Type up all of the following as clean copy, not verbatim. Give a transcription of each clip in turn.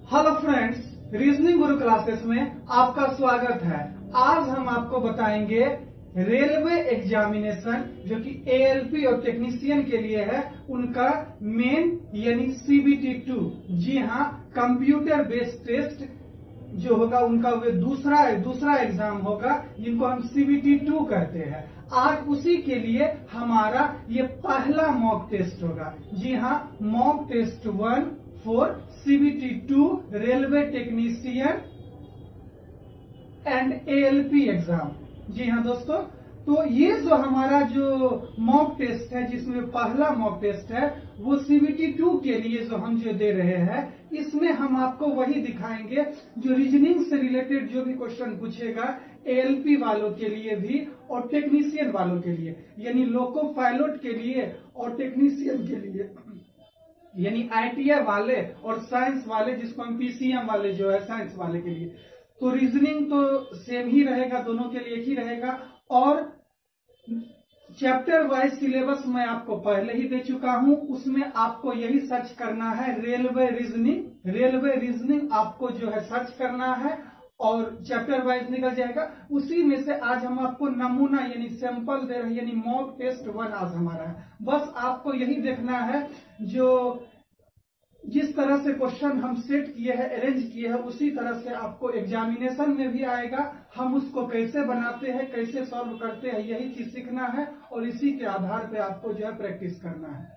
Hello friends, reasoning गुरु classes में आपका स्वागत है। आज हम आपको बताएंगे रेलवे एग्जामिनेशन जो कि एएलपी और टेक्नीशियन के लिए है, उनका मेन यानी सीबीटी 2। जी हाँ, कंप्यूटर बेस्ड टेस्ट जो होगा उनका वे दूसरा एग्जाम होगा, जिनको हम सीबीटी 2 कहते हैं। आज उसी के लिए हमारा ये पहला मॉक टेस्ट होगा। जी हाँ, mock test 1 for CBT 2 railway technician and ALP exam. जी हाँ दोस्तों, तो ये जो हमारा जो मॉक टेस्ट है, जिसमें पहला मॉक टेस्ट है, वो सीबीटी 2 के लिए जो हम दे रहे हैं, इसमें हम आपको वही दिखाएंगे जो रीजनिंग से रिलेटेड जो भी क्वेश्चन पूछेगा एएलपी वालों के लिए भी और टेक्नीशियन वालों के लिए, यानी लोको पायलट के लिए और टेक्नीशियन के लिए, यानी आईटीआई वाले और साइंस वाले, जिसको हम पीसीएम वाले जो है साइंस वाले के लिए। तो रीजनिंग तो सेम ही रहेगा, दोनों के लिए एक ही रहेगा। और चैप्टर वाइज सिलेबस मैं आपको पहले ही दे चुका हूं, उसमें आपको यही सर्च करना है रेलवे रीजनिंग आपको जो है सर्च करना है और चैप्टर वाइज निकल जाएगा। उसी में से आज हम आपको नमूना यानी सैंपल दे रहे हैं, यानी मॉक टेस्ट 1 आज हमारा है। बस आपको यही देखना है, जो जिस तरह से क्वेश्चन हम सेट किए हैं, अरेंज किए हैं, उसी तरह से आपको एग्जामिनेशन में भी आएगा। हम उसको कैसे बनाते हैं, कैसे सॉल्व करते हैं, यही चीज सीखना है और इसी के आधार पे आपको जो है प्रैक्टिस करना है।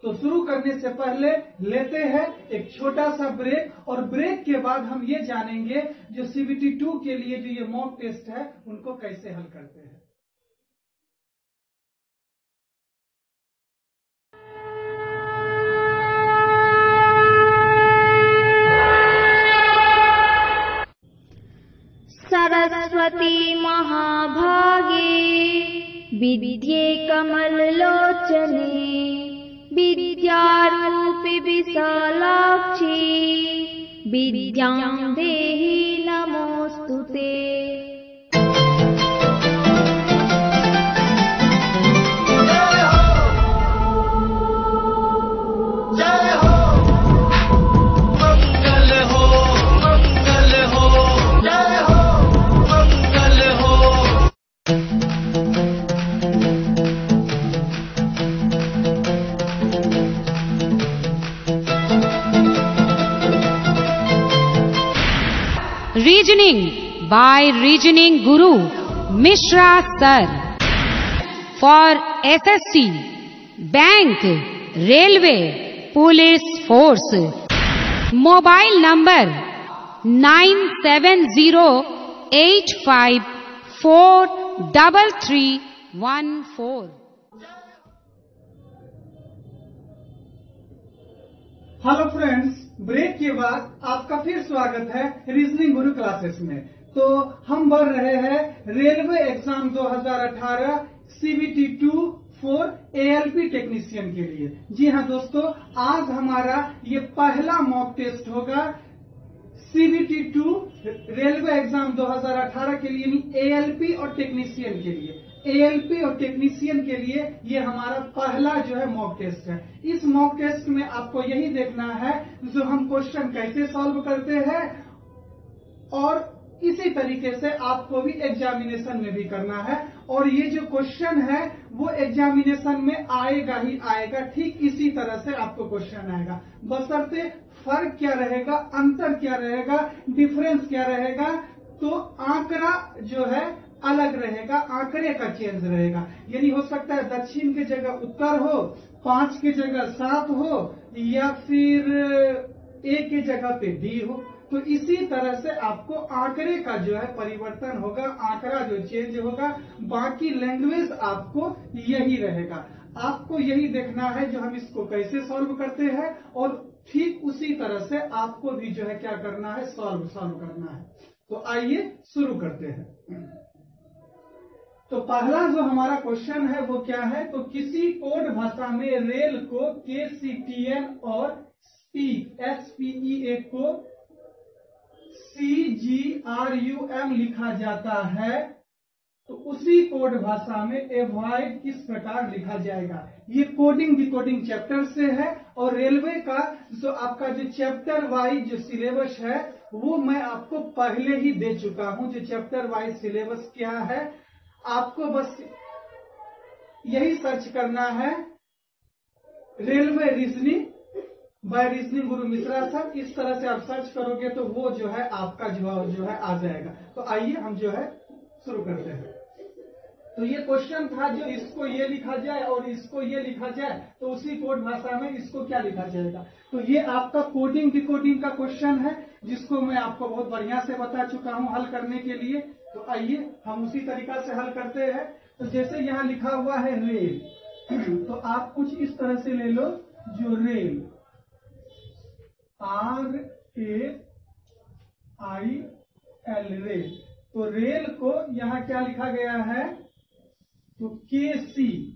तो शुरू करने से पहले लेते हैं एक छोटा सा ब्रेक, और ब्रेक के बाद हम ये जानेंगे जो सीबीटी 2 के लिए जो ये मॉक टेस्ट है, उनको कैसे हल करते हैं। सरस्वती महाभागे विद्ये कमललोचने विद्यारूपि विशालाक्षी विद्यां देहि नमोस्तुते। Reasoning by Reasoning Guru Mishra Sir for SSC, Bank, Railway, Police Force. Mobile number 9708543314. Hello friends, break के बाद आपका फिर स्वागत है रीजनिंग गुरु क्लासेस में। तो हम बढ़ रहे हैं railway exam 2018 CBT 2 for ALP technician के लिए। जी हाँ दोस्तों, आज हमारा ये पहला मॉक टेस्ट होगा सीबीटी 2 रेलवे एग्जाम 2018 के लिए, एएलपी और टेक्नीशियन के लिए। एएलपी और टेक्नीशियन के लिए ये हमारा पहला जो है मॉक टेस्ट है। इस मॉक टेस्ट में आपको यही देखना है जो हम क्वेश्चन कैसे सॉल्व करते हैं, और इसी तरीके से आपको भी एग्जामिनेशन में भी करना है। और ये जो क्वेश्चन है वो एग्जामिनेशन में आएगा ही आएगा, ठीक इसी तरह से आपको क्वेश्चन आएगा। बशर्ते फर्क क्या रहेगा, अंतर क्या रहेगा, डिफरेंस क्या रहेगा, तो आंकड़ा जो है अलग रहेगा, आंकड़े का चेंज रहेगा। यानी हो सकता है दक्षिण की जगह उत्तर हो, 5 की जगह 7 हो, या फिर ए की जगह पे डी हो। तो इसी तरह से आपको आंकड़े का जो है परिवर्तन होगा, आंकड़ा जो चेंज होगा। बाकी लैंग्वेज आपको यही रहेगा। आपको यही देखना है जो हम इसको कैसे सॉल्व करते हैं, और ठीक उसी तरह से आपको भी जो है क्या करना है, सॉल्व करना है। तो आइए शुरू करते हैं। तो पहला जो हमारा क्वेश्चन है वो क्या है, तो किसी कोड भाषा में रेल को केसीटीएन और एसपीईए को सीजीआरयूएम लिखा जाता है, तो उसी कोड भाषा में एवॉइड किस प्रकार लिखा जाएगा। ये कोडिंग डिकोडिंग चैप्टर से है और रेलवे का जो आपका जो चैप्टर वाइज जो सिलेबस है वो मैं आपको पहले ही दे चुका हूं। जो चैप्टर वाइज सिलेबस क्या है, आपको बस यही सर्च करना है, रेलवे रीजनिंग बाय रीजनिंग गुरु मिश्रा सर। इस तरह से आप सर्च करोगे तो वो जो है आपका जो है आ जाएगा। तो आइए हम जो है शुरू करते हैं। तो ये क्वेश्चन था जो इसको ये लिखा जाए और इसको ये लिखा जाए तो उसी कोड भाषा में इसको क्या लिखा जाएगा। तो ये आपका कोडिंग डिकोडिंग का क्वेश्चन है जिसको मैं आपको बहुत बढ़िया से बता चुका हूं हल करने के लिए। तो आइए हम उसी तरीका से हल करते हैं। तो जैसे यहाँ लिखा हुआ है रेल, तो आप कुछ इस तरह से ले लो, जो रेल RAIL रेल। तो रेल को यहाँ क्या लिखा गया है, तो KCTN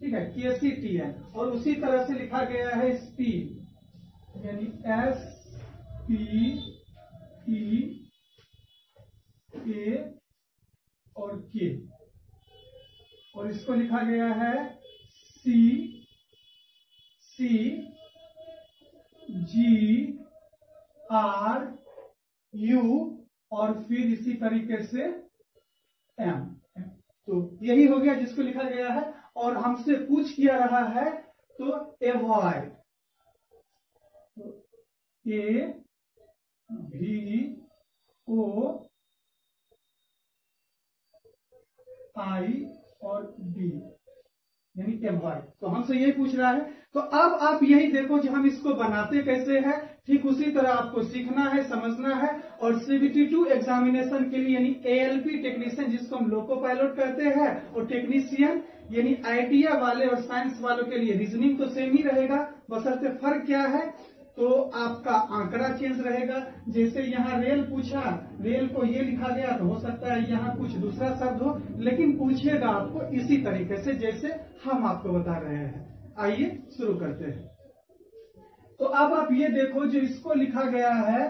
ठीक है, KCTN। और उसी तरह से लिखा गया है स्पीड, यानी SPEA और K। और इसको लिखा गया है CGRU और फिर इसी तरीके से M। तो यही हो गया जिसको लिखा गया है। और हमसे पूछ किया रहा है तो एवॉइड, तो AVOI और B यानी एवॉइड। तो हमसे यही पूछ रहा है। तो अब आप यही देखो कि हम इसको बनाते कैसे हैं। ठीक उसी तरह आपको सीखना है, समझना है। और CBT2 एग्जामिनेशन के लिए यानी ALP टेक्नीशियन जिसको हम लोको पायलट कहते हैं, और टेक्नीशियन यानी आइडिया वाले और साइंस वालों के लिए रीजनिंग तो सेम ही रहेगा, बशर्ते फर्क क्या है, तो आपका आंकड़ा चेंज रहेगा। जैसे यहाँ रेल पूछा, रेल को ये लिखा गया तो हो सकता है यहाँ कुछ दूसरा शब्द हो, लेकिन पूछेगा आपको इसी तरीके से जैसे हम आपको बता रहे हैं। आइए शुरू करते हैं। तो अब आप ये देखो जो इसको लिखा गया है,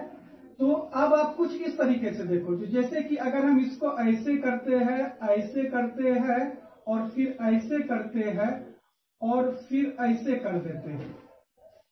तो अब आप कुछ इस तरीके से देखो, तो जैसे कि अगर हम इसको ऐसे करते हैं, ऐसे करते हैं और फिर ऐसे करते हैं और फिर ऐसे कर देते हैं,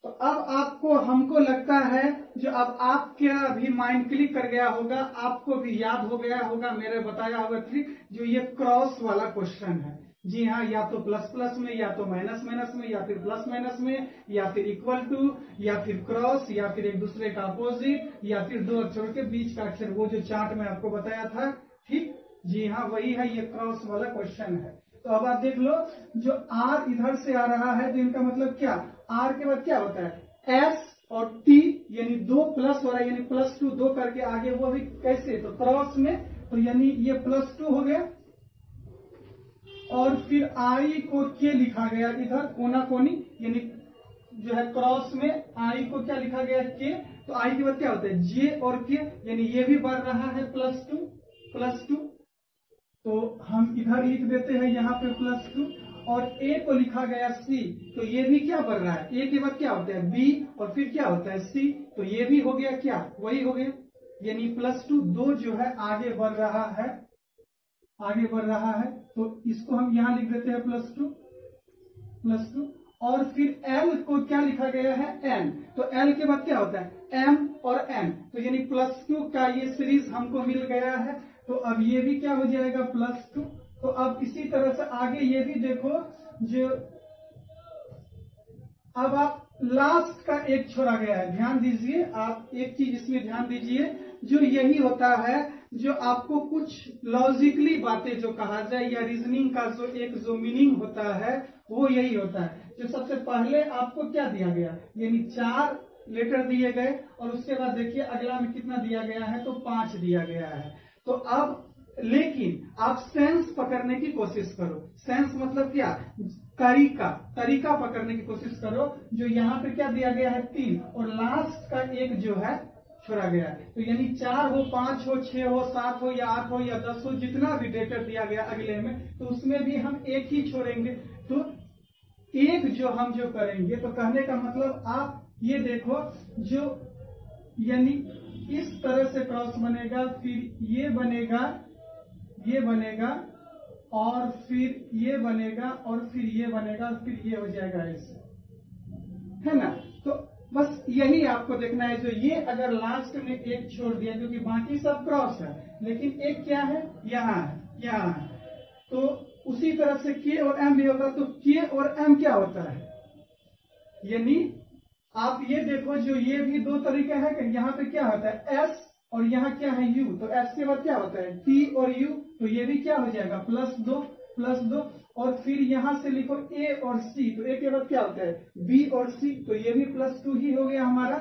तो अब आपको हमको लगता है जो अब आपका भी माइंड क्लिक कर गया होगा, आपको भी याद हो गया होगा मेरे बताया हुआ ट्रिक, जो ये क्रॉस वाला क्वेश्चन है। जी हाँ, या तो प्लस प्लस में, या तो माइनस माइनस में, या फिर प्लस माइनस में, या फिर इक्वल टू, या फिर क्रॉस, या फिर एक दूसरे का अपोजिट, या फिर दो अक्षरों के बीच का अक्षर, वो जो चार्ट में आपको बताया था। ठीक, जी हाँ, वही है, ये क्रॉस वाला क्वेश्चन है। तो अब आप देख लो, जो R इधर से आ रहा है तो इनका मतलब क्या, R के बाद क्या होता है S और T, यानी दो प्लस हो रहा है, यानी +2 दो करके आगे, वो भी कैसे, तो क्रॉस में, तो यानी ये +2 हो गया। और फिर I को K लिखा गया इधर कोना कोनी, यानी जो है क्रॉस में I को क्या लिखा गया K। तो I के बाद क्या होता है J और K, यानी ये भी बढ़ रहा है +2। तो हम इधर लिख देते हैं यहाँ पे +2। और A को लिखा गया C, तो ये भी क्या बढ़ रहा है, A के बाद क्या होता है B और फिर क्या होता है C, तो ये भी हो गया क्या, वही हो गया, यानी +2 दो जो है आगे बढ़ रहा है, तो इसको हम यहाँ लिख देते हैं +2। और फिर L को क्या लिखा गया है N, तो L के बाद क्या होता है M और N, तो यानी +2 का ये सीरीज हमको मिल गया है। तो अब ये भी क्या हो जाएगा +2। तो अब इसी तरह से आगे ये भी देखो, जो अब आप लास्ट का एक छोड़ा गया है, ध्यान दीजिए, आप एक चीज इसमें ध्यान दीजिए, जो यही होता है, जो आपको कुछ लॉजिकली बातें जो कहा जाए या रीजनिंग का जो मीनिंग होता है वो यही होता है। जो सबसे पहले आपको क्या दिया गया, यानी 4 लेटर दिए गए, और उसके बाद देखिए अगला में कितना दिया गया है, तो 5 दिया गया है। तो अब लेकिन आप सेंस पकड़ने की कोशिश करो, सेंस मतलब क्या, तरीका पकड़ने की कोशिश करो। जो यहाँ पे क्या दिया गया है 3, और लास्ट का एक जो है छोड़ा गया है, तो यानी 4 हो, 5 हो, 6 हो, 7 हो, या 8 हो, या 10 हो, जितना भी डेटा दिया गया अगले में, तो उसमें भी हम एक ही छोड़ेंगे। तो एक जो हम जो करेंगे, तो कहने का मतलब आप ये देखो, जो यानी इस तरह से क्रॉस बनेगा, फिर ये बनेगा, ये बनेगा, और फिर ये बनेगा, और फिर ये बनेगा, फिर ये हो जाएगा ऐसे, है ना। तो बस यही आपको देखना है। जो ये अगर लास्ट में एक छोड़ दिया, क्योंकि बाकी सब क्रॉस है, लेकिन एक क्या है, यहाँ है, यहाँ है, तो उसी तरह से के और एम भी होगा। तो के और एम क्या होता है, यानी आप ये देखो, जो ये भी दो तरीके हैं कि यहाँ पे क्या होता है एस, और यहाँ क्या है यू, तो एस के बाद क्या होता है टी और यू, तो ये भी क्या हो जाएगा +2, और फिर यहां से लिखो ए और सी, तो ए के बाद क्या होता है बी और सी, तो ये भी +2 ही हो गया हमारा,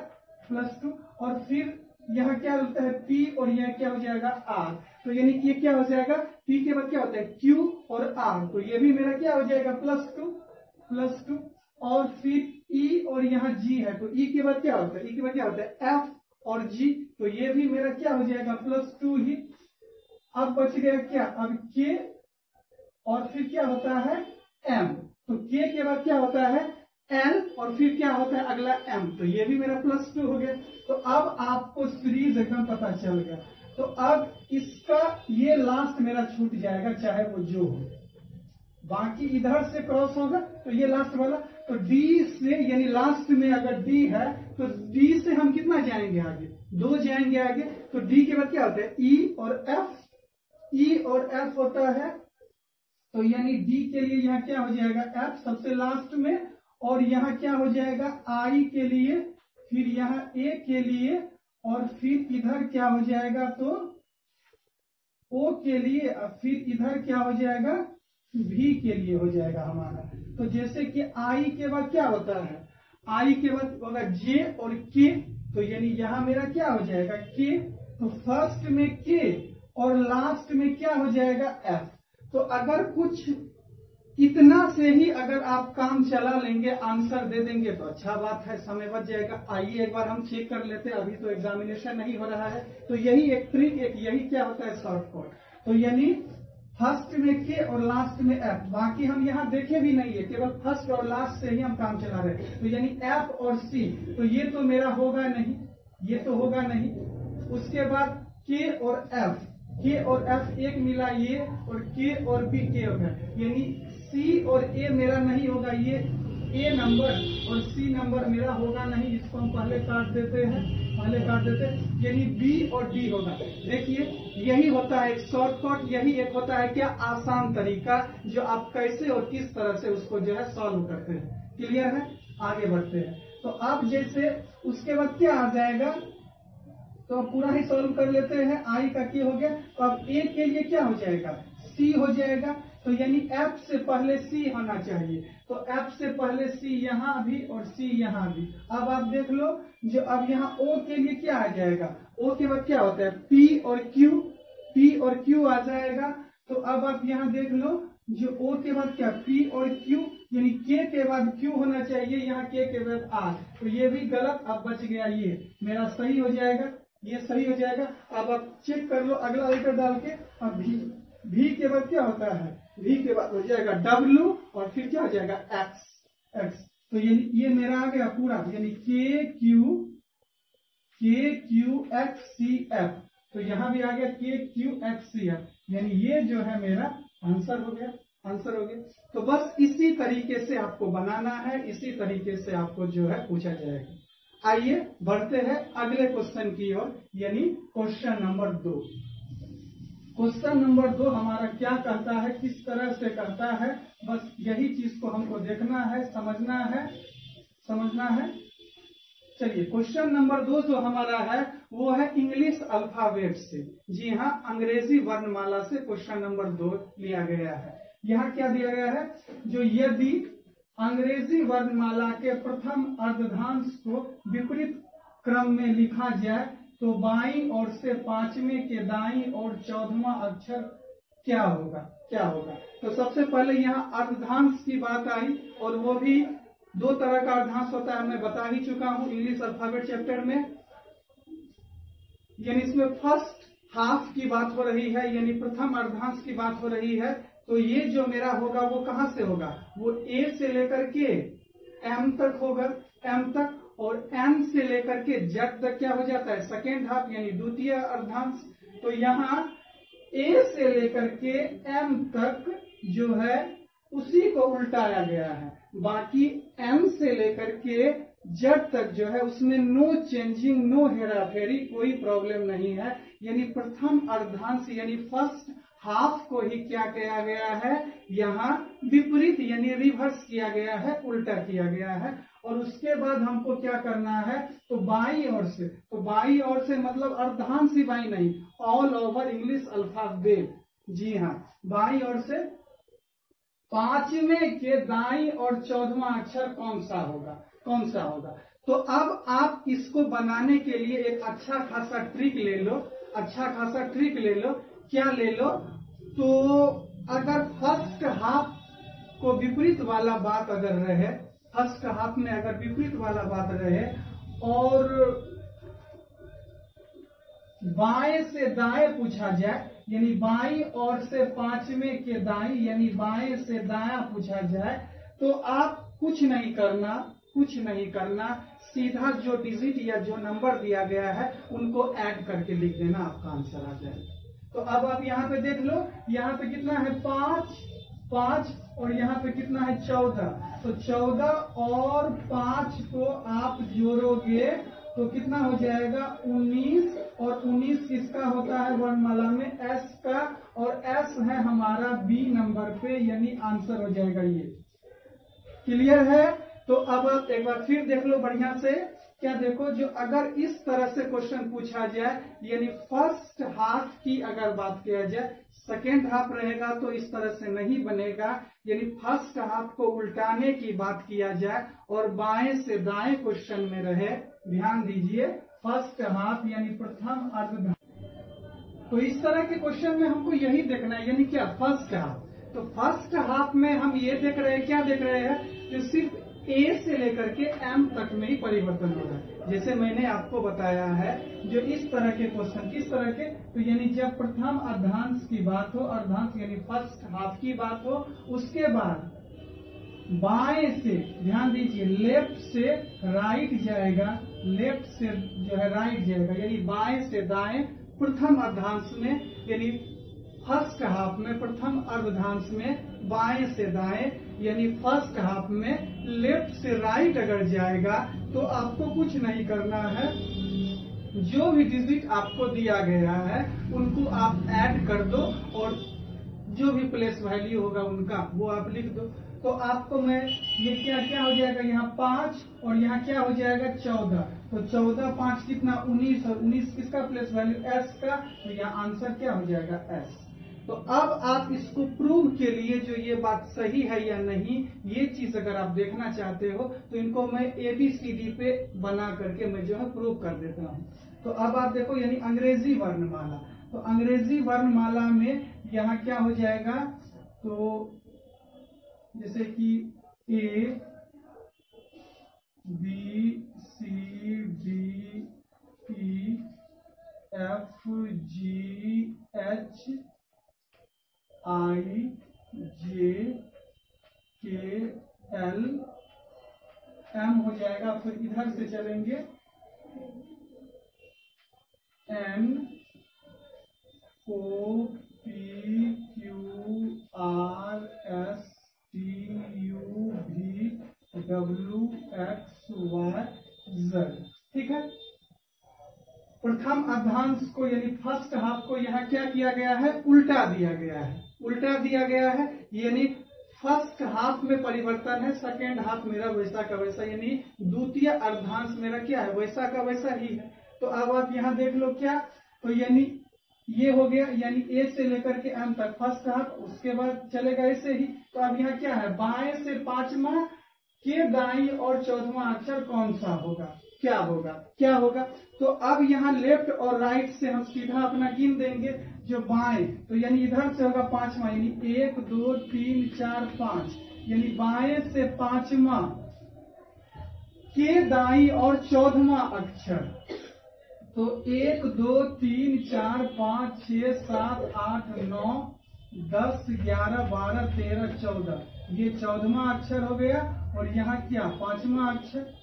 +2, और फिर यहाँ क्या होता है पी, और यह क्या हो जाएगा आर, तो यानी ये क्या हो जाएगा, पी के बाद क्या होता है क्यू और आर, तो ये भी मेरा क्या हो जाएगा +2, और फिर ई और यहाँ जी है, तो ई के बाद क्या होता है, ई के बाद क्या होता है एफ और जी, तो ये भी मेरा क्या हो जाएगा +2 ही। अब बच गया क्या, अब के, और फिर क्या होता है एम, तो के के बाद क्या होता है एल, और फिर क्या होता है अगला एम, तो ये भी मेरा +2 हो गया। तो अब आपको सीरीज एकदम पता चल गया। तो अब इसका ये लास्ट मेरा छूट जाएगा, चाहे वो जो हो, बाकी इधर से क्रॉस होगा, तो ये लास्ट वाला, तो डी से, यानी लास्ट में अगर डी है, तो डी से हम कितना जाएंगे आगे, 2 जाएंगे आगे, तो डी के बाद क्या होता है ई और एफ होता है, तो यानी डी के लिए यहाँ क्या हो जाएगा एफ सबसे लास्ट में, और यहाँ क्या हो जाएगा आई के लिए, फिर यहाँ ए के लिए, और फिर इधर क्या हो जाएगा तो ओ के लिए, फिर इधर क्या हो जाएगा भी के लिए हो जाएगा हमारा। तो जैसे कि आई के बाद क्या होता है, आई के बाद होगा जे और के, तो यानी यहाँ मेरा क्या हो जाएगा के, तो फर्स्ट में के और लास्ट में क्या हो जाएगा एफ। तो अगर कुछ इतना से ही अगर आप काम चला लेंगे, आंसर दे देंगे, तो अच्छा बात है, समय बच जाएगा। आइए एक बार हम चेक कर लेते हैं, अभी तो एग्जामिनेशन नहीं हो रहा है, तो यही एक ट्रिक, यही क्या होता है शॉर्टकट। तो यानी फर्स्ट में के और लास्ट में एफ, बाकी हम यहाँ देखे भी नहीं है, केवल फर्स्ट और लास्ट से ही हम काम चला रहे हैं। तो यानी एफ और सी, तो ये तो मेरा होगा नहीं, ये तो होगा नहीं। उसके बाद के और एफ एक मिला ये, और के और बी के होगा, यानी सी और ए मेरा नहीं होगा, ये ए नंबर और सी नंबर मेरा होगा नहीं, इसको हम पहले काट देते हैं, यानी बी और डी होगा। देखिए यही होता है एक शॉर्टकट, यही एक होता है क्या आसान तरीका, जो आप कैसे और किस तरह से उसको जो है सॉल्व करते हैं। क्लियर है, आगे बढ़ते हैं। तो अब जैसे उसके बाद क्या आ जाएगा, तो पूरा ही सॉल्व कर लेते हैं। आई का क्या हो गया, तो अब ए के लिए क्या हो जाएगा सी हो जाएगा, तो यानी एफ से पहले सी होना चाहिए, तो एफ से पहले सी यहाँ भी और सी यहाँ भी। अब आप देख लो, जो अब यहाँ ओ के लिए क्या आ जाएगा, ओ के बाद क्या होता है पी और क्यू आ जाएगा। तो अब आप यहाँ देख लो, जो ओ के बाद क्या पी और क्यू, यानी के के बाद क्यू होना चाहिए, यहाँ के बाद आर, तो ये भी गलत, अब बच गया ये मेरा सही हो जाएगा, ये सही हो जाएगा। अब आप चेक कर लो अगला लेटर डाल के। अब भी के बाद क्या होता है, भी के बाद हो जाएगा डब्ल्यू, और फिर क्या हो जाएगा एक्स, तो ये मेरा आ गया पूरा, यानी के क्यू एक्स सी एफ, तो यहाँ भी आ गया के क्यू एक्स सी एफ, यानी ये जो है मेरा आंसर हो गया। तो बस इसी तरीके से आपको बनाना है, इसी तरीके से आपको जो है पूछा जाएगा। आइए बढ़ते हैं अगले क्वेश्चन की ओर, यानी क्वेश्चन नंबर 2। क्वेश्चन नंबर 2 हमारा क्या कहता है, किस तरह से करता है, बस यही चीज को हमको देखना है, समझना है। चलिए क्वेश्चन नंबर 2 जो हमारा है वो है इंग्लिश अल्फाबेट से। जी हाँ, अंग्रेजी वर्णमाला से क्वेश्चन नंबर 2 लिया गया है। यहाँ क्या दिया गया है, जो यदि अंग्रेजी वर्णमाला के प्रथम अर्धधांश को विपरीत क्रम में लिखा जाए, तो बाईं ओर से पांचवें के दाईं और 14वां अक्षर क्या होगा। तो सबसे पहले यहाँ अर्धधांश की बात आई, और वो भी 2 तरह का अर्धधांश होता है, मैं बता ही चुका हूँ इंग्लिश अल्फाबेट चैप्टर में। यानी इसमें फर्स्ट हाफ की बात हो रही है, यानी प्रथम अर्धधांश की बात हो रही है, तो ये जो मेरा होगा वो कहां से होगा, वो ए से लेकर के एम तक होगा, एम तक, और एम से लेकर के जेड तक क्या हो जाता है, सेकेंड हाफ यानी द्वितीय अर्धांश। तो यहाँ ए से लेकर के एम तक जो है उसी को उल्टाया गया है, बाकी एम से लेकर के जेड तक जो है उसमें नो चेंजिंग, नो हेराफेरी, कोई प्रॉब्लम नहीं है। यानी प्रथम अर्धांश यानी फर्स्ट हाफ को ही क्या किया गया है, यहाँ विपरीत यानी रिवर्स किया गया है, उल्टा किया गया है। और उसके बाद हमको क्या करना है, तो बाईं ओर से, तो बाईं ओर से मतलब अर्धांश ही बाईं नहीं, ऑल ओवर इंग्लिश अल्फाबेट। जी हाँ, बाईं ओर से पांचवें के दाईं और 14वां अक्षर कौन सा होगा, कौन सा होगा। तो अब आप इसको बनाने के लिए एक अच्छा खासा ट्रिक ले लो, अच्छा खासा ट्रिक ले लो। क्या ले लो, तो अगर फर्स्ट हाफ को विपरीत वाला बात अगर रहे, फर्स्ट हाफ में अगर विपरीत वाला बात रहे और बाएं से दाएं पूछा जाए, यानी बाईं ओर से पांचवें के दाईं यानी बाएं से दायां पूछा जाए, तो आप कुछ नहीं करना, कुछ नहीं करना, सीधा जो डिजिट या जो नंबर दिया गया है उनको ऐड करके लिख देना, आपका आंसर आ जाए। तो अब आप यहाँ पे देख लो, यहाँ पे कितना है 5 और यहाँ पे कितना है 14। तो 14 और 5 को आप जोड़ोगे तो कितना हो जाएगा 19, और 19 किसका होता है वर्णमाला में, एस का, और एस है हमारा बी नंबर पे, यानी आंसर हो जाएगा ये। क्लियर है। तो अब आप एक बार फिर देख लो बढ़िया से, क्या देखो, जो अगर इस तरह से क्वेश्चन पूछा जाए, यानी फर्स्ट हाफ की अगर बात किया जाए, सेकेंड हाफ रहेगा तो इस तरह से नहीं बनेगा। यानी फर्स्ट हाफ को उल्टाने की बात किया जाए और बाएं से दाएं क्वेश्चन में रहे, ध्यान दीजिए, फर्स्ट हाफ यानी प्रथम अर्ध। तो इस तरह के क्वेश्चन में हमको यही देखना है, यानी क्या, फर्स्ट हाफ। तो फर्स्ट हाफ में हम ये देख रहे हैं, क्या देख रहे हैं, जो सिर्फ ए से लेकर के एम तक में ही परिवर्तन हो रहा है। जैसे मैंने आपको बताया है, जो इस तरह के क्वेश्चन, किस तरह के, तो यानी जब प्रथम अर्धांश की बात हो, अर्धांश यानी फर्स्ट हाफ की बात हो, उसके बाद बाएं से, ध्यान दीजिए, लेफ्ट से राइट जाएगा, लेफ्ट से जो है राइट जाएगा, यानी बाएं से दाएं प्रथम अर्धांश में, यानी फर्स्ट हाफ में प्रथम अर्धांश में बाएं से दाएं, यानी फर्स्ट हाफ में लेफ्ट से राइट अगर जाएगा तो आपको कुछ नहीं करना है, जो भी डिजिट आपको दिया गया है उनको आप ऐड कर दो और जो भी प्लेस वैल्यू होगा उनका वो आप लिख दो। तो आपको मैं ये क्या क्या हो जाएगा, यहाँ 5 और यहाँ क्या हो जाएगा 14। तो 14 5 कितना 19, और 19 किसका प्लेस वैल्यू, एस का, तो यहाँ आंसर क्या हो जाएगा एस। तो अब आप इसको प्रूव के लिए, जो ये बात सही है या नहीं, ये चीज अगर आप देखना चाहते हो तो इनको मैं ABCD पे बना करके मैं जो है प्रूव कर देता हूँ। तो अब आप देखो, यानी अंग्रेजी वर्णमाला, तो अंग्रेजी वर्णमाला में यहाँ क्या हो जाएगा, तो जैसे कि A B C D E F G H I J K L M हो जाएगा। फिर इधर से चलेंगे N O P Q R S T U V W X Y Z। ठीक है। प्रथम अर्धांश को यानी फर्स्ट हाफ को यहाँ क्या किया गया है, उल्टा दिया गया है, उल्टा दिया गया है, यानी फर्स्ट हाफ में परिवर्तन है, सेकेंड हाफ मेरा वैसा का वैसा, यानी द्वितीय अर्धांश मेरा क्या है, वैसा का वैसा ही है। तो अब आप यहाँ देख लो क्या, तो यानी ये हो गया, यानी ए से लेकर के एम तक फर्स्ट हाफ, उसके बाद चलेगा ऐसे ही। तो अब यहाँ क्या है, बाएं से पांचवा के दाईं और 14वां अक्षर कौन सा होगा, क्या होगा, क्या होगा। तो अब यहाँ लेफ्ट और राइट से हम सीधा अपना गिन देंगे, जो बाएं, तो यानी इधर से होगा पांचवा, यानी 1 2 3 4 5, यानी बाएं से पांचवा के दाईं और 14वां अक्षर। तो 1 2 3 4 5 6 7 8 9 10, 11, 12, 13, 14, ये 14वां अक्षर हो गया। और यहाँ क्या 5वां अक्षर,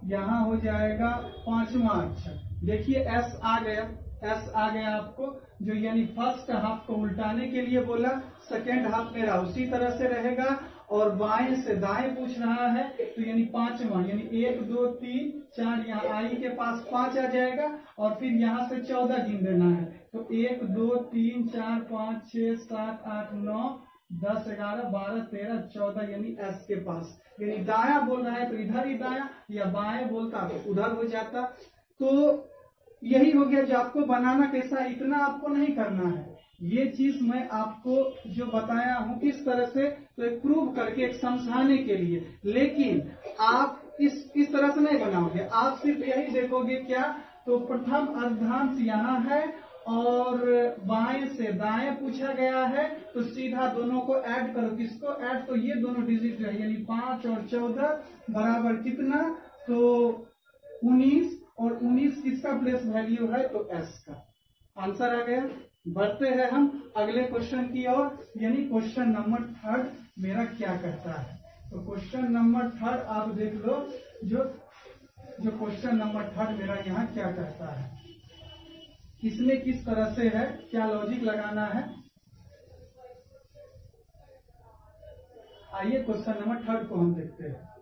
यहाँ हो जाएगा 5वां अक्षर। देखिए एस आ गया, एस आ गया आपको, जो यानी फर्स्ट हाफ को उल्टाने के लिए बोला, सेकेंड हाफ मेरा उसी तरह से रहेगा। और बाएं से दाएं पूछ रहा है, तो यानी 5वां, यानी 1, 2, 3, 4, यहाँ आई के पास 5 आ जाएगा। और फिर यहाँ से 14 गिन देना है, तो 1, 2, 3, 4, 5, 6, 7, 8, 9, 10, 11, 12, 13, 14, यानी एस के पास। यानी दाया बोल रहा है तो इधर ही दाया, या बाएं बोलता तो उधर हो जाता। तो यही हो गया। जो आपको बनाना कैसा, इतना आपको नहीं करना है। ये चीज मैं आपको जो बताया हूं किस तरह से, तो एक प्रूव करके, एक समझाने के लिए। लेकिन आप इस तरह से नहीं बनाओगे, आप सिर्फ यही देखोगे क्या, तो प्रथम अर्धांश यहाँ है और बाएं से दाएं पूछा गया है, तो सीधा दोनों को ऐड करो। किसको ऐड, तो ये दोनों डिजिट है, यानी 5 और 14 बराबर कितना, तो 19। और 19 किसका प्लेस वैल्यू है, तो एस का। आंसर आ गया। बढ़ते हैं हम अगले क्वेश्चन की ओर, यानी क्वेश्चन नंबर 3 मेरा क्या कहता है। तो क्वेश्चन नंबर 3 आप देख लो, जो क्वेश्चन नंबर 3 मेरा यहाँ क्या कहता है, इसमें किस तरह से है, क्या लॉजिक लगाना है। आइए क्वेश्चन नंबर 3 को हम देखते हैं।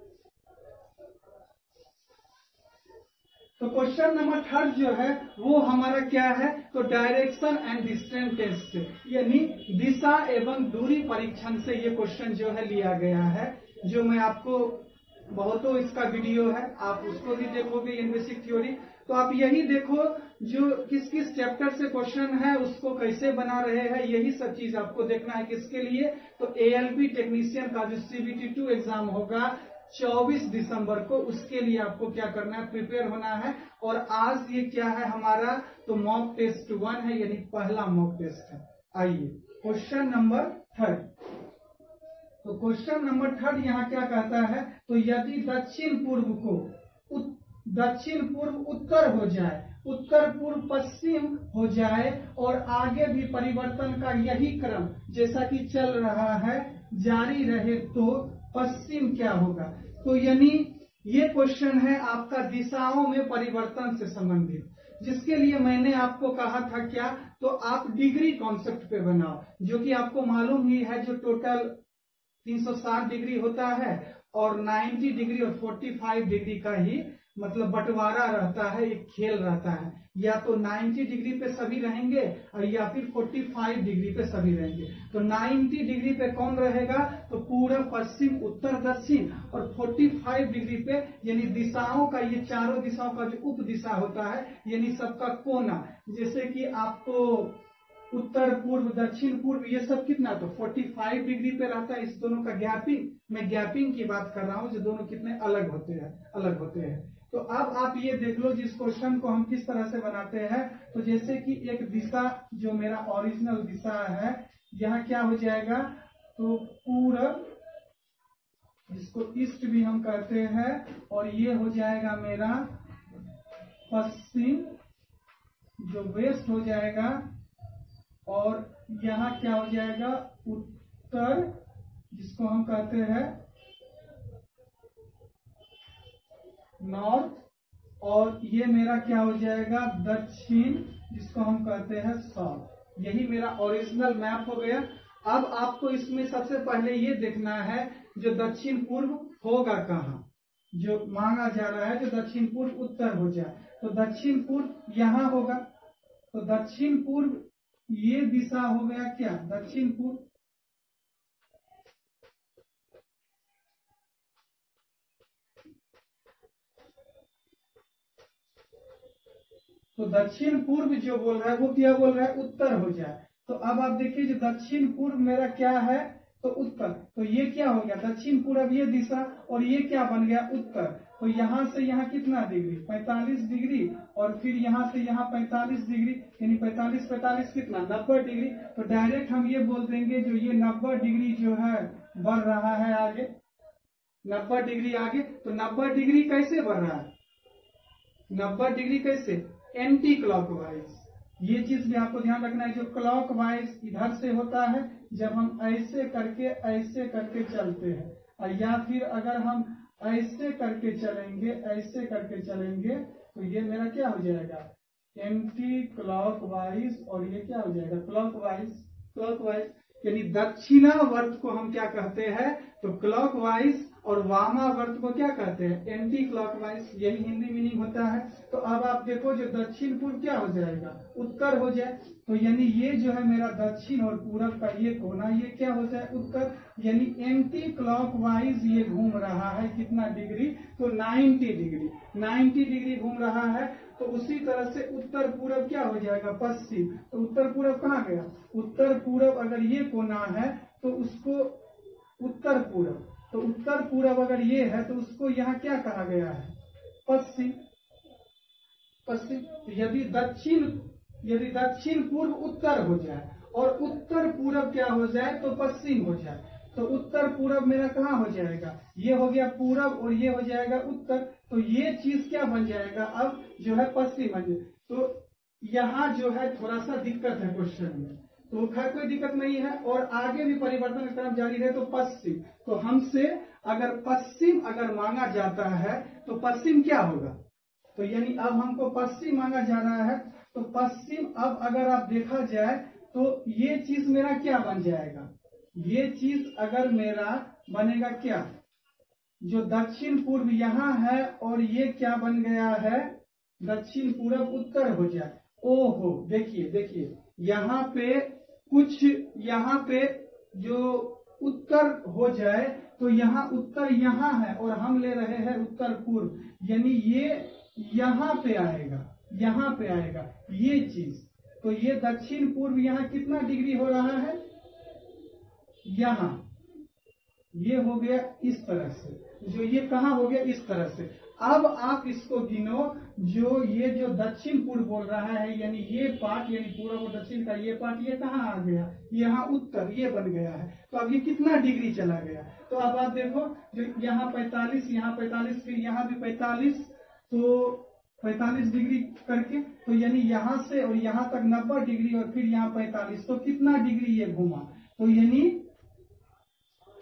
तो क्वेश्चन नंबर 3 जो है वो हमारा क्या है, तो डायरेक्शन एंड डिस्टेंस टेस्ट, यानी दिशा एवं दूरी परीक्षण से ये क्वेश्चन जो है लिया गया है। जो मैं आपको बहुतों इसका वीडियो है, आप उसको भी देखोगे, इन बेसिक थ्योरी। तो आप यही देखो जो किस किस चैप्टर से क्वेश्चन है, उसको कैसे बना रहे हैं, यही सब चीज आपको देखना है। किसके लिए, तो एएलपी टेक्नीशियन का जो CBT 2 एग्जाम होगा 24 दिसंबर को, उसके लिए आपको क्या करना है, प्रिपेयर होना है। और आज ये क्या है हमारा, तो मॉक टेस्ट 1 है, यानी पहला मॉक टेस्ट है। आइए क्वेश्चन नंबर 3। तो क्वेश्चन नंबर 3 यहाँ क्या कहता है, तो यदि दक्षिण पूर्व को दक्षिण पूर्व उत्तर हो जाए, उत्तर पूर्व पश्चिम हो जाए, और आगे भी परिवर्तन का यही क्रम जैसा कि चल रहा है जारी रहे, तो पश्चिम क्या होगा। तो यानी ये क्वेश्चन है आपका दिशाओं में परिवर्तन से संबंधित, जिसके लिए मैंने आपको कहा था क्या, तो आप डिग्री कॉन्सेप्ट पे बनाओ, जो कि आपको मालूम ही है, जो टोटल 360 डिग्री होता है, और 90 डिग्री और 45 डिग्री का ही मतलब बंटवारा रहता है, एक खेल रहता है। या तो 90 डिग्री पे सभी रहेंगे, और या फिर 45 डिग्री पे सभी रहेंगे। तो 90 डिग्री पे कौन रहेगा, तो पूर्व पश्चिम उत्तर दक्षिण, और 45 डिग्री पे यानी दिशाओं का, ये चारों दिशाओं का जो उप दिशा होता है, यानी सबका कोना, जैसे कि आपको उत्तर पूर्व दक्षिण पूर्व ये सब कितना, तो 45 डिग्री पे रहता है। इस दोनों का गैपिंग, मैं गैपिंग की बात कर रहा हूं, जो दोनों कितने अलग होते हैं। तो अब आप ये देख लो, जिस क्वेश्चन को हम किस तरह से बनाते हैं, तो जैसे कि एक दिशा जो मेरा ओरिजिनल दिशा है, यहाँ क्या हो जाएगा, तो पूरब, जिसको ईस्ट भी हम कहते हैं, और ये हो जाएगा मेरा पश्चिम, जो वेस्ट हो जाएगा, और यहाँ क्या हो जाएगा उत्तर, जिसको हम कहते हैं नॉर्थ, और ये मेरा क्या हो जाएगा दक्षिण, जिसको हम कहते हैं साउथ। यही मेरा ओरिजिनल मैप हो गया। अब आपको इसमें सबसे पहले ये देखना है, जो दक्षिण पूर्व होगा कहाँ, जो मांगा जा रहा है, जो दक्षिण पूर्व उत्तर हो जाए, तो दक्षिण पूर्व यहाँ होगा। तो दक्षिण पूर्व ये दिशा हो गया क्या, दक्षिण पूर्व। तो दक्षिण पूर्व जो बोल रहा है वो क्या बोल रहा है, उत्तर हो जाए। तो अब आप देखिए, जो दक्षिण पूर्व मेरा क्या है, तो उत्तर। तो ये क्या हो गया दक्षिण पूर्व ये दिशा, और ये क्या बन गया उत्तर। तो यहाँ से यहाँ कितना डिग्री, 45 डिग्री, और फिर यहाँ से यहाँ 45 डिग्री, यानी 45 कितना 90 डिग्री। तो डायरेक्ट हम ये बोल देंगे, जो ये 90 डिग्री जो है बढ़ रहा है आगे, 90 डिग्री आगे। तो 90 डिग्री कैसे बढ़ रहा है, 90 डिग्री कैसे, एंटी क्लॉकवाइज, ये चीज भी आपको ध्यान रखना है। जो क्लॉक वाइज इधर से होता है जब हम ऐसे करके चलते हैं, और या फिर अगर हम ऐसे करके चलेंगे तो ये मेरा क्या हो जाएगा, एंटी क्लॉकवाइज, और ये क्या हो जाएगा, क्लॉकवाइज। यानी दक्षिणावर्त को हम क्या कहते हैं, तो क्लॉकवाइज, और वामावर्त को क्या कहते हैं, एंटी क्लॉकवाइज। यही हिंदी मीनिंग होता है। तो अब आप देखो जो दक्षिण पूर्व क्या हो जाएगा, उत्तर हो जाए। तो यानी ये जो है मेरा दक्षिण और पूरब का ये कोना, ये क्या हो जाए, उत्तर। यानी एंटी क्लॉकवाइज ये घूम रहा है कितना डिग्री, तो 90 डिग्री घूम रहा है। तो उसी तरह से उत्तर पूरब क्या हो जाएगा, पश्चिम। तो उत्तर पूरब कहाँ गया, उत्तर पूरब अगर ये कोना है तो उसको उत्तर पूरब, तो उत्तर पूरब अगर ये है तो उसको यहाँ क्या कहा गया है, पश्चिम। तो यदि दक्षिण पूर्व उत्तर हो जाए और उत्तर पूरब क्या हो जाए, तो पश्चिम हो जाए, तो उत्तर पूरब मेरा कहाँ हो जाएगा, ये हो गया पूरब और ये हो जाएगा उत्तर। तो ये चीज क्या बन जाएगा, अब जो है पश्चिम बन जाए। तो यहाँ जो है थोड़ा सा दिक्कत है क्वेश्चन में, तो खैर कोई दिक्कत नहीं है। और आगे भी परिवर्तन का क्रम जारी रहे तो पश्चिम, तो हमसे अगर पश्चिम अगर मांगा जाता है तो पश्चिम क्या होगा, तो यानी अब हमको पश्चिम मांगा जा रहा है। तो पश्चिम अब अगर आप देखा जाए तो ये चीज मेरा क्या बन जाएगा, ये चीज अगर मेरा बनेगा क्या, जो दक्षिण पूर्व यहाँ है और ये क्या बन गया है, दक्षिण पूरब उत्तर हो जाए। ओहो देखिए यहाँ पे कुछ, यहाँ पे जो उत्तर हो जाए तो यहाँ उत्तर यहाँ है और हम ले रहे हैं उत्तर पूर्व, यानी ये यहाँ पे आएगा ये चीज। तो ये दक्षिण पूर्व यहाँ कितना डिग्री हो रहा है, यहाँ ये हो गया इस तरह से, जो ये कहाँ हो गया, इस तरह से। अब आप इसको गिनो, जो ये जो दक्षिण पूर्व बोल रहा है, यानी ये पार्ट, यानी पूर्व और दक्षिण का ये पार्ट, ये कहाँ आ गया, यहाँ उत्तर, ये बन गया है। तो अब ये कितना डिग्री चला गया, तो अब आप देखो जो यहाँ 45, यहाँ 45, फिर यहाँ भी 45, तो 45 डिग्री करके, तो यानी यहाँ से और यहाँ तक 90 डिग्री और फिर यहाँ 45, तो कितना डिग्री ये घूमा, तो यानी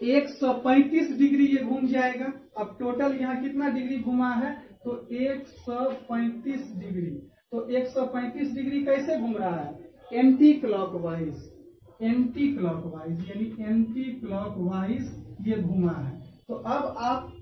135 डिग्री ये घूम जाएगा। अब टोटल यहाँ कितना डिग्री घुमा है, तो 135 डिग्री। तो 135 डिग्री कैसे घूम रहा है, एंटी क्लॉकवाइज, यानी एंटी क्लॉकवाइज ये घुमा है। तो अब आप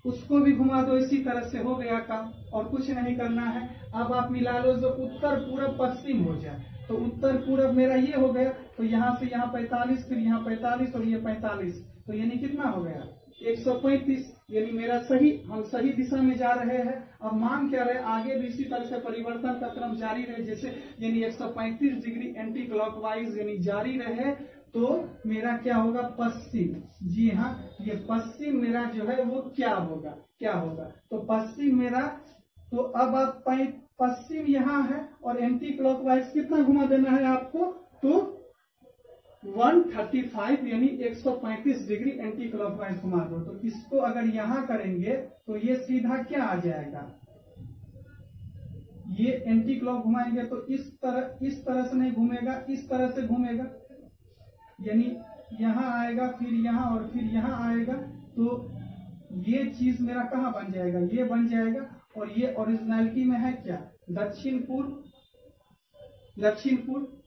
उसको भी घुमा दो, इसी तरह से हो गया काम, और कुछ नहीं करना है। अब आप मिला लो, जो उत्तर पूरब पश्चिम हो जाए, तो उत्तर पूरब मेरा ये हो गया, तो यहाँ से यहाँ 45, फिर यहाँ 45 और ये 45, तो यानी कितना हो गया 135। यानी मेरा सही, हम सही दिशा में जा रहे हैं। अब मान क्या रहे, आगे भी इसी तरह से परिवर्तन का क्रम जारी रहे, जैसे यानी 135 डिग्री एंटी क्लॉकवाइज यानी जारी रहे, तो मेरा क्या होगा, पश्चिम। जी हाँ, ये पश्चिम मेरा जो है वो क्या होगा, तो पश्चिम मेरा, तो अब आप पश्चिम यहाँ है और एंटी क्लॉकवाइज कितना घुमा देना है आपको, तो 135 यानी 135 डिग्री एंटी क्लॉकवाइज घुमा दो। तो इसको अगर यहाँ करेंगे तो ये सीधा क्या आ जाएगा, ये एंटी क्लॉक घुमाएंगे तो इस तरह से नहीं घूमेगा, इस तरह से घूमेगा, यानी यहाँ आएगा, फिर यहाँ और फिर यहाँ आएगा। तो ये चीज मेरा कहाँ बन जाएगा, ये बन जाएगा। और ये ओरिजिनलिटी में है क्या, दक्षिण पूर्व,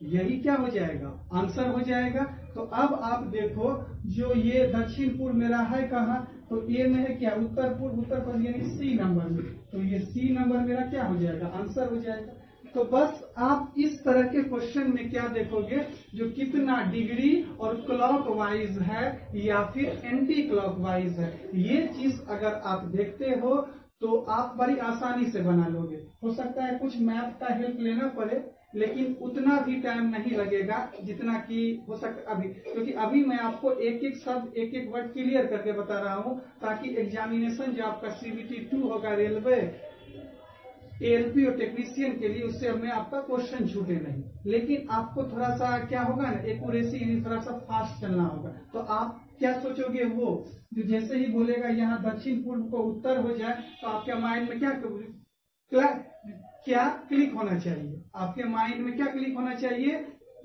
यही क्या हो जाएगा, आंसर हो जाएगा। तो अब आप देखो, जो ये दक्षिण पूर्व मेरा है कहाँ, तो ए में है क्या, उत्तर पूर्व यानी सी नंबर में, तो ये सी नंबर मेरा क्या हो जाएगा, आंसर हो जाएगा। तो बस आप इस तरह के क्वेश्चन में क्या देखोगे, जो कितना डिग्री और क्लॉकवाइज है या फिर एंटी क्लॉकवाइज है, ये चीज अगर आप देखते हो तो आप बड़ी आसानी से बना लोगे। हो सकता है कुछ मैथ का हेल्प लेना पड़े, लेकिन उतना भी टाइम नहीं लगेगा जितना कि हो सकता अभी, क्योंकि अभी मैं आपको एक एक शब्द, एक एक वर्ड क्लियर करके बता रहा हूँ, ताकि एग्जामिनेशन जो आपका CBT 2 होगा रेलवे, ALP और टेक्नीशियन के लिए, उससे हमें आपका क्वेश्चन छूटे नहीं। लेकिन आपको थोड़ा सा क्या होगा ना, एक्यूरेसी यानी थोड़ा सा फास्ट चलना होगा। तो आप क्या सोचोगे, वो जो जैसे ही बोलेगा यहाँ दक्षिण पूर्व को उत्तर हो जाए, तो आपके माइंड में क्या क्या क्लिक होना चाहिए, आपके माइंड में क्या क्लिक होना चाहिए?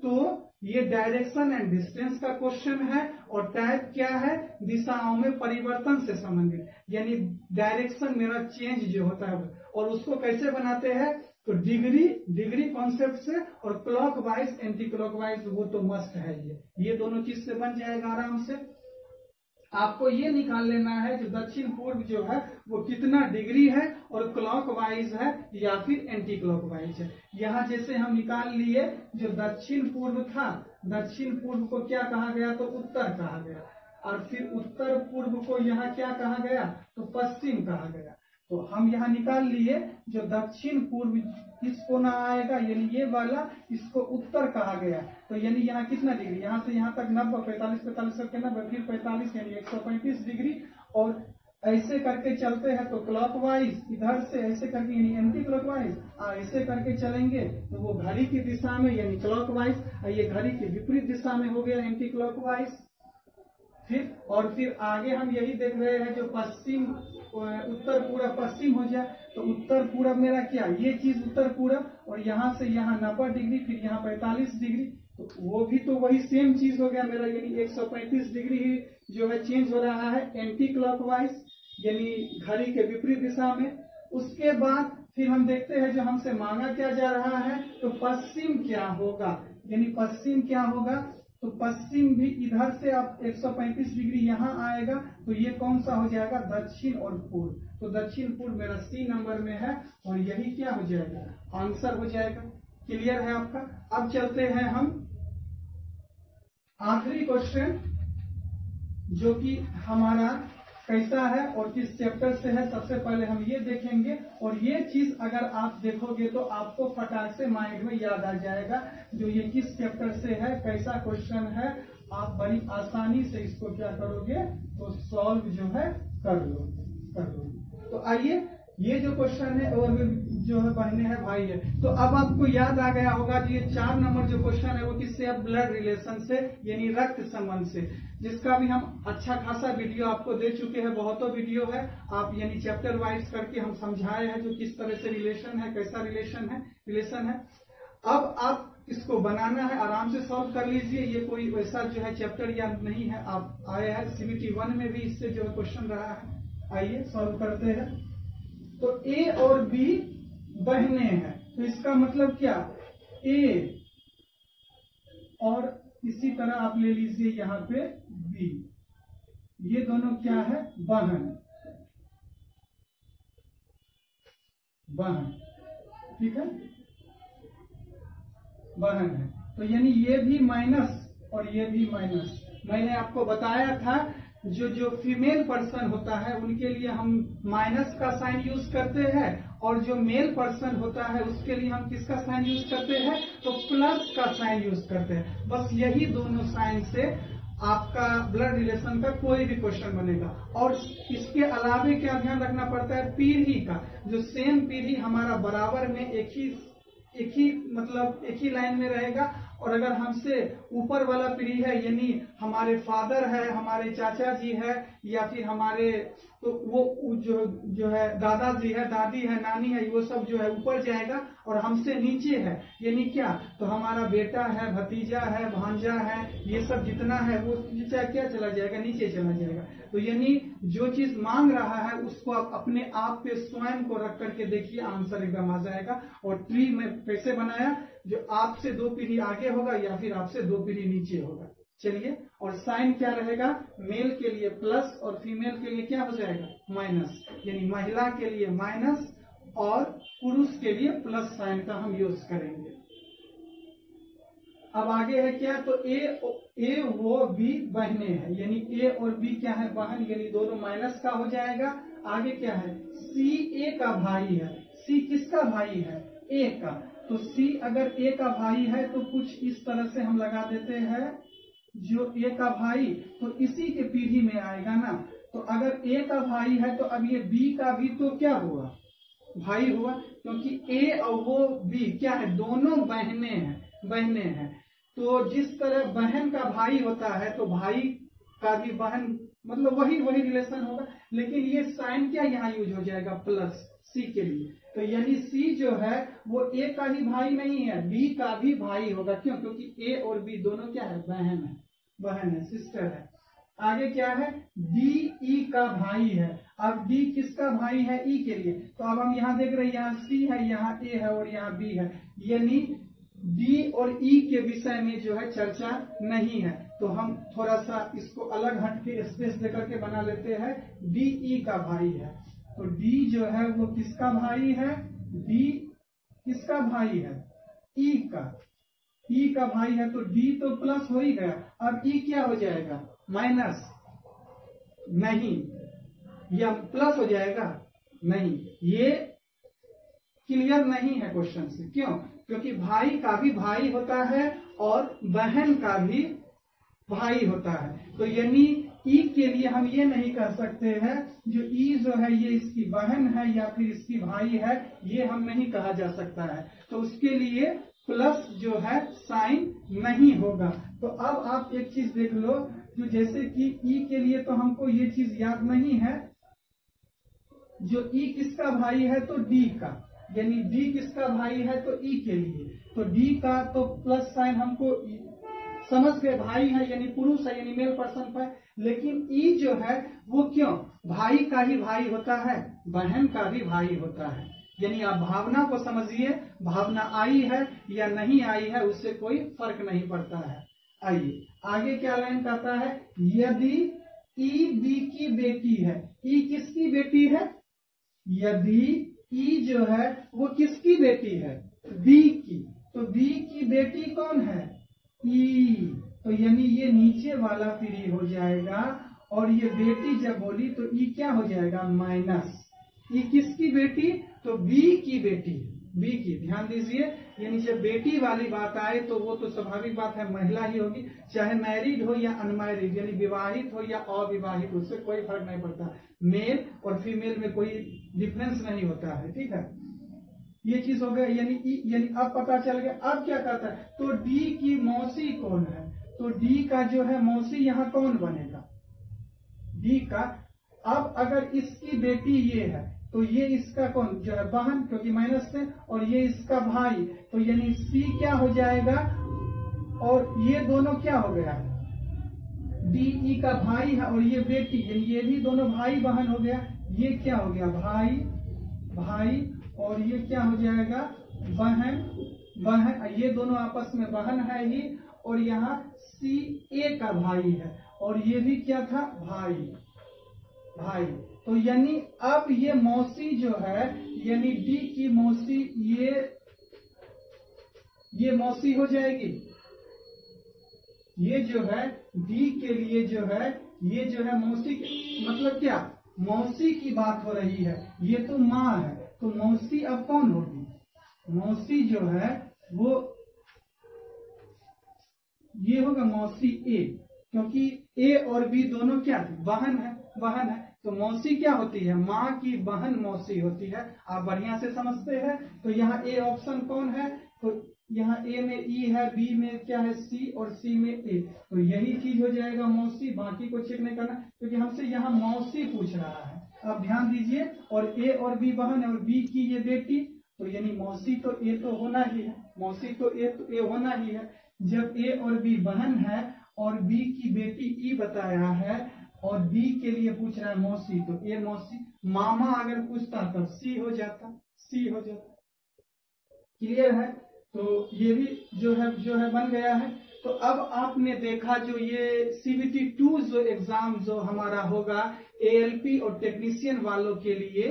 तो ये डायरेक्शन एंड डिस्टेंस का क्वेश्चन है और टाइप क्या है? दिशाओं में परिवर्तन से संबंधित, यानी डायरेक्शन मेरा चेंज जो होता है और उसको कैसे बनाते हैं? तो डिग्री कॉन्सेप्ट से और क्लॉकवाइज एंटी क्लॉकवाइज, वो तो मस्ट है। ये दोनों चीज से बन जाएगा आराम से। आपको ये निकाल लेना है जो दक्षिण पूर्व जो है वो कितना डिग्री है और क्लॉकवाइज है या फिर एंटी क्लॉकवाइज है। यहाँ जैसे हम निकाल लिए जो दक्षिण पूर्व था, दक्षिण पूर्व को क्या कहा गया? तो उत्तर कहा गया, और फिर उत्तर पूर्व को यहाँ क्या कहा गया? तो पश्चिम कहा गया। तो हम यहाँ निकाल लिए जो दक्षिण पूर्व किस कोना आएगा, यानी ये वाला, इसको उत्तर कहा गया। तो यानी यहाँ कितना डिग्री? यहाँ से यहाँ तक 90, 45 करके 90, फिर 45 यानी 135 डिग्री। और ऐसे करके चलते हैं तो क्लॉकवाइज, इधर से ऐसे करके यानी एंटी क्लॉकवाइज, ऐसे करके चलेंगे तो वो घड़ी की दिशा में यानी क्लॉकवाइज, ये घड़ी की विपरीत दिशा में हो गया एंटी क्लॉकवाइज। फिर आगे हम यही देख रहे हैं जो पश्चिम उत्तर पूरब पश्चिम हो जाए, तो उत्तर पूरब मेरा क्या? ये चीज उत्तर पूरब, और यहाँ से यहाँ 90 डिग्री, फिर यहाँ 45 डिग्री, तो वो भी तो वही सेम चीज हो गया मेरा, यानी 135 डिग्री ही जो है चेंज हो रहा है एंटी क्लॉकवाइज, यानी घड़ी के विपरीत दिशा में। उसके बाद फिर हम देखते हैं जो हमसे मांगा क्या जा रहा है, तो पश्चिम क्या होगा, यानी पश्चिम क्या होगा? तो पश्चिम भी इधर से आप 135 डिग्री यहाँ आएगा, तो ये कौन सा हो जाएगा? दक्षिण और पूर्व। तो दक्षिण पूर्व मेरा सी नंबर में है और यही क्या हो जाएगा? आंसर हो जाएगा। क्लियर है आपका? अब चलते हैं हम आखिरी क्वेश्चन, जो कि हमारा कैसा है और किस चैप्टर से है। सबसे पहले हम ये देखेंगे, और ये चीज अगर आप देखोगे तो आपको फटाक से माइंड में याद आ जाएगा जो ये किस चैप्टर से है, कैसा क्वेश्चन है। आप बड़ी आसानी से इसको क्या करोगे? तो सॉल्व जो है कर लोगे। तो आइए, ये जो क्वेश्चन है और जो है बहने हैं भाई है, तो अब आपको याद आ गया होगा कि ये 4 नंबर जो क्वेश्चन है वो किससे है? ब्लड रिलेशन से, यानी रक्त संबंध से, जिसका भी हम अच्छा खासा वीडियो आपको दे चुके हैं, बहुतों वीडियो है। आप यानी चैप्टर वाइज करके हम समझाए हैं जो किस तरह से रिलेशन है, कैसा रिलेशन है। अब आप इसको बनाना है, आराम से सॉल्व कर लीजिए। ये कोई वैसा जो है चैप्टर या नहीं है, आप आए हैं CBT 1 में भी इससे जो है क्वेश्चन रहा है। आइए सॉल्व करते हैं। तो A और B बहने हैं, तो इसका मतलब क्या? A और इसी तरह आप ले लीजिए यहाँ पे B, ये दोनों क्या है? बहन, ठीक है, बहन है। तो यानी ये भी माइनस और ये भी माइनस। मैंने आपको बताया था जो फीमेल पर्सन होता है उनके लिए हम माइनस का साइन यूज करते हैं, और जो मेल पर्सन होता है उसके लिए हम किसका साइन यूज करते हैं? तो प्लस का साइन यूज करते हैं। बस यही दोनों साइन से आपका ब्लड रिलेशन का कोई भी क्वेश्चन बनेगा। और इसके अलावे क्या ध्यान रखना पड़ता है? पीढ़ी का, जो सेम पीढ़ी हमारा बराबर में एक ही लाइन में रहेगा, और अगर हमसे ऊपर वाला पीढ़ी है, यानी हमारे फादर है, हमारे चाचा जी है, या फिर हमारे तो वो जो है दादाजी है, दादी है, नानी है, वो सब जो है ऊपर जाएगा, और हमसे नीचे है यानी क्या? तो हमारा बेटा है, भतीजा है, भांजा है, ये सब जितना है वो क्या चला जाएगा? नीचे चला जाएगा। तो यानी जो चीज मांग रहा है उसको आप अपने आप पे स्वयं को रख करके देखिए, आंसर एकदम आ जाएगा। और ट्री में कैसे बनाया? जो आपसे 2 पीढ़ी आगे होगा या फिर आपसे 2 पीढ़ी नीचे होगा। चलिए, और साइन क्या रहेगा? मेल के लिए प्लस और फीमेल के लिए क्या हो जाएगा? माइनस, यानी महिला के लिए माइनस और पुरुष के लिए प्लस साइन का हम यूज करेंगे। अब आगे है क्या? तो ए वो बी बहने हैं, यानी ए और बी क्या है? बहन, यानी दोनों माइनस का हो जाएगा। आगे क्या है? सी ए का भाई है। सी किसका भाई है? ए का। तो सी अगर ए का भाई है तो कुछ इस तरह से हम लगा देते हैं, जो ए का भाई तो इसी के पीढ़ी में आएगा ना। तो अगर ए का भाई है तो अब ये बी का भी तो क्या हुआ? भाई हुआ, क्योंकि ए और वो बी क्या है? दोनों बहने हैं। तो जिस तरह बहन का भाई होता है तो भाई का भी बहन, मतलब वही रिलेशन होगा। लेकिन ये साइन क्या यहाँ यूज हो जाएगा? प्लस। सी के लिए। तो यानी सी जो है वो ए का ही भाई नहीं है, बी का भी भाई होगा। क्यों? क्योंकि ए और बी दोनों क्या है? बहन है, सिस्टर है। आगे क्या है? डी ई का भाई है। अब डी किसका भाई है? ई के लिए। तो अब हम यहाँ देख रहे हैं, यहाँ सी है, यहाँ ए है और यहाँ बी है, यानी डी और ई के विषय में जो है चर्चा नहीं है। तो हम थोड़ा सा इसको अलग हट के स्पेस देकर के बना लेते हैं, डी ई का भाई है। तो डी जो है वो किसका भाई है? डी किसका भाई है? ई का। ई का भाई है, तो डी तो प्लस हो ही गया। अब ई क्या हो जाएगा? माइनस? नहीं। या प्लस हो जाएगा? नहीं। ये क्लियर नहीं है क्वेश्चन से। क्यों? क्योंकि भाई का भी भाई होता है और बहन का भी भाई होता है। तो यानी ई के लिए हम ये नहीं कह सकते हैं जो ई जो है ये इसकी बहन है या फिर इसकी भाई है, ये हम नहीं कहा जा सकता है। तो उसके लिए प्लस जो है साइन नहीं होगा। तो अब आप एक चीज देख लो, जो जैसे कि ई के लिए तो हमको ये चीज याद नहीं है, जो ई किसका भाई है? तो डी का। यानी डी किसका भाई है? तो ई के लिए। तो डी का तो प्लस साइन हमको समझ गए, भाई है यानी पुरुष है, यानी मेल पर्सन है। लेकिन ई जो है वो क्यों? भाई का ही भाई होता है, बहन का भी भाई होता है। यानी आप भावना को समझिए, भावना आई है या नहीं आई है उससे कोई फर्क नहीं पड़ता है। आइए आगे क्या लाइन कहता है? यदि ई बी की बेटी है। ई किसकी बेटी है? यदि ई जो है वो किसकी बेटी है? बी की। तो बी की बेटी कौन है? ई। तो यानी ये नीचे वाला फ्री हो जाएगा और ये बेटी जब बोली तो ई क्या हो जाएगा? माइनस। ई किसकी बेटी? तो बी की बेटी, बी की। ध्यान दीजिए, यानी जब बेटी वाली बात आए तो वो तो स्वाभाविक बात है महिला ही होगी, चाहे मैरिड हो या अनमैरिड, यानी विवाहित हो या अविवाहित, उससे कोई फर्क नहीं पड़ता। मेल और फीमेल में कोई डिफरेंस नहीं होता है। ठीक है, ये चीज हो गया। यानी अब पता चल गया। अब क्या कहता है? तो डी की मौसी कौन है? तो डी का जो है मौसी यहाँ कौन बनेगा? डी का। अब अगर इसकी बेटी ये है तो ये इसका कौन जो है? बहन, क्योंकि माइनस से, और ये इसका भाई। तो यानी सी क्या हो जाएगा? और ये दोनों क्या हो गया? डी ई का भाई है और ये बेटी, यानी ये भी दोनों भाई बहन हो गया। ये क्या हो गया? भाई भाई, और ये क्या हो जाएगा? बहन। ये दोनों आपस में बहन है ही। और यहाँ सी ए का भाई है और ये भी क्या था? भाई। तो यानी अब ये मौसी जो है, यानी डी की मौसी, ये मौसी हो जाएगी। ये जो है डी के लिए जो है, ये जो है मौसी, मतलब क्या? मौसी की बात हो रही है। ये तो माँ है, तो मौसी अब कौन होगी? मौसी जो है वो ये होगा मौसी ए, क्योंकि ए और बी दोनों क्या है? बहन है। तो मौसी क्या होती है? माँ की बहन मौसी होती है। आप बढ़िया से समझते हैं। तो यहाँ ए ऑप्शन कौन है? तो यहाँ ए में ई है, बी में क्या है? सी, और सी में ए। तो यही चीज हो जाएगा मौसी। बाकी को चेक नहीं करना क्योंकि हमसे यहाँ मौसी पूछ रहा है। अब ध्यान दीजिए, और ए और बी बहन है और बी की ये बेटी, तो यानी मौसी तो ए तो होना ही है। मौसी तो ए होना ही है। जब ए और बी बहन है और बी की बेटी ई बताया है और बी के लिए पूछ रहा है मौसी, तो ए मौसी। मामा अगर पूछता तब सी हो जाता। क्लियर है? तो ये भी जो है बन गया है। तो अब आपने देखा जो ये CBT 2 जो एग्जाम जो हमारा होगा ALP और टेक्नीशियन वालों के लिए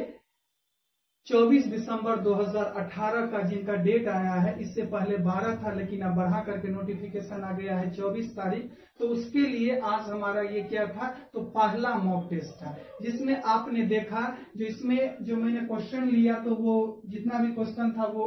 24 दिसंबर 2018 का जिनका डेट आया है, इससे पहले 12 था लेकिन अब बढ़ा करके नोटिफिकेशन आ गया है 24 तारीख। तो उसके लिए आज हमारा ये क्या था? तो पहला मॉक टेस्ट था, जिसमें आपने देखा जो इसमें जो मैंने क्वेश्चन लिया तो वो जितना भी क्वेश्चन था वो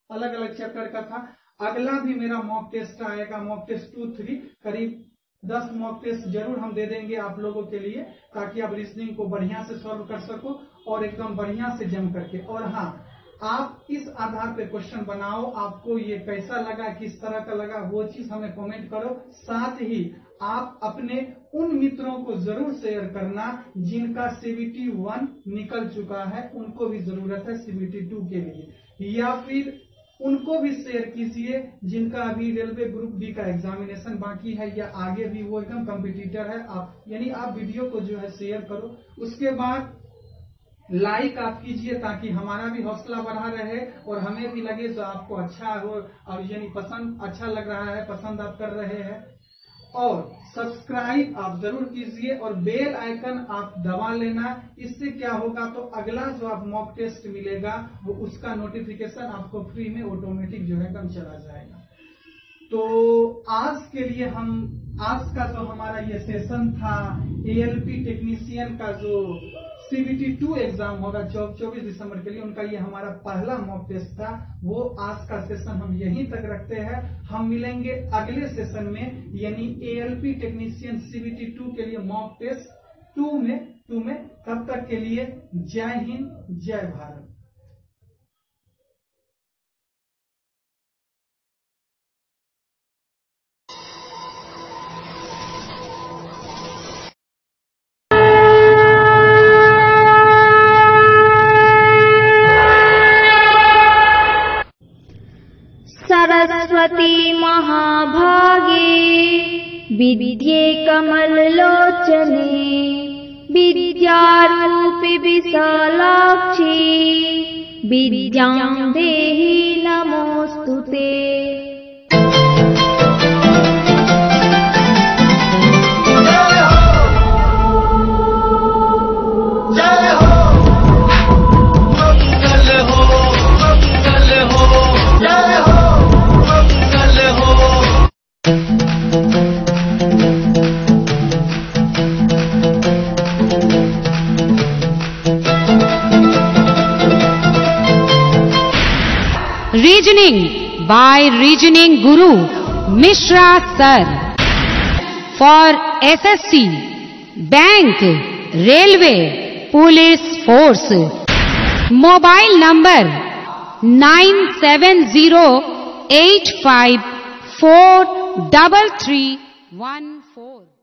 अलग अलग चैप्टर का था। अगला भी मेरा मॉक टेस्ट आएगा, मॉक टेस्ट 2-3, करीब 10 मॉक टेस्ट जरूर हम दे देंगे आप लोगों के लिए, ताकि आप रीजनिंग को बढ़िया से सॉल्व कर सको और एकदम बढ़िया से जम करके। और हाँ, आप इस आधार पे क्वेश्चन बनाओ, आपको ये कैसा लगा, किस तरह का लगा, वो चीज हमें कमेंट करो। साथ ही आप अपने उन मित्रों को जरूर शेयर करना जिनका CBT 1 निकल चुका है, उनको भी जरूरत है CBT 2 के लिए, या फिर उनको भी शेयर कीजिए जिनका अभी रेलवे ग्रुप डी का एग्जामिनेशन बाकी है या आगे भी वो एकदम कॉम्पिटिटर है। आप यानी आप वीडियो को जो है शेयर करो, उसके बाद लाइक आप कीजिए ताकि हमारा भी हौसला बढ़ा रहे और हमें भी लगे जो आपको अच्छा हो और यानी पसंद अच्छा लग रहा है, पसंद आप कर रहे हैं। और सब्सक्राइब आप जरूर कीजिए और बेल आइकन आप दबा लेना। इससे क्या होगा तो अगला जो आप मॉक टेस्ट मिलेगा वो उसका नोटिफिकेशन आपको फ्री में ऑटोमेटिक जो है एकदम चला जाएगा। तो आज के लिए आज का जो हमारा ये सेशन था ALP टेक्नीशियन का जो CBT 2 एग्जाम होगा 24 दिसंबर के लिए, उनका ये हमारा पहला मॉक टेस्ट था। वो आज का सेशन हम यहीं तक रखते हैं। हम मिलेंगे अगले सेशन में, यानी ALP टेक्नीशियन CBT 2 के लिए मॉक टेस्ट 2 में। तब तक के लिए जय हिंद, जय भारत। सरस्वती महाभागे विद्ये कमललोचने विद्यारूपि विशालाक्षी विद्यां देहि नमोस्तुते। Reasoning by Reasoning Guru Mishra Sir for SSC, Bank, Railway, Police Force. Mobile number 9708543314.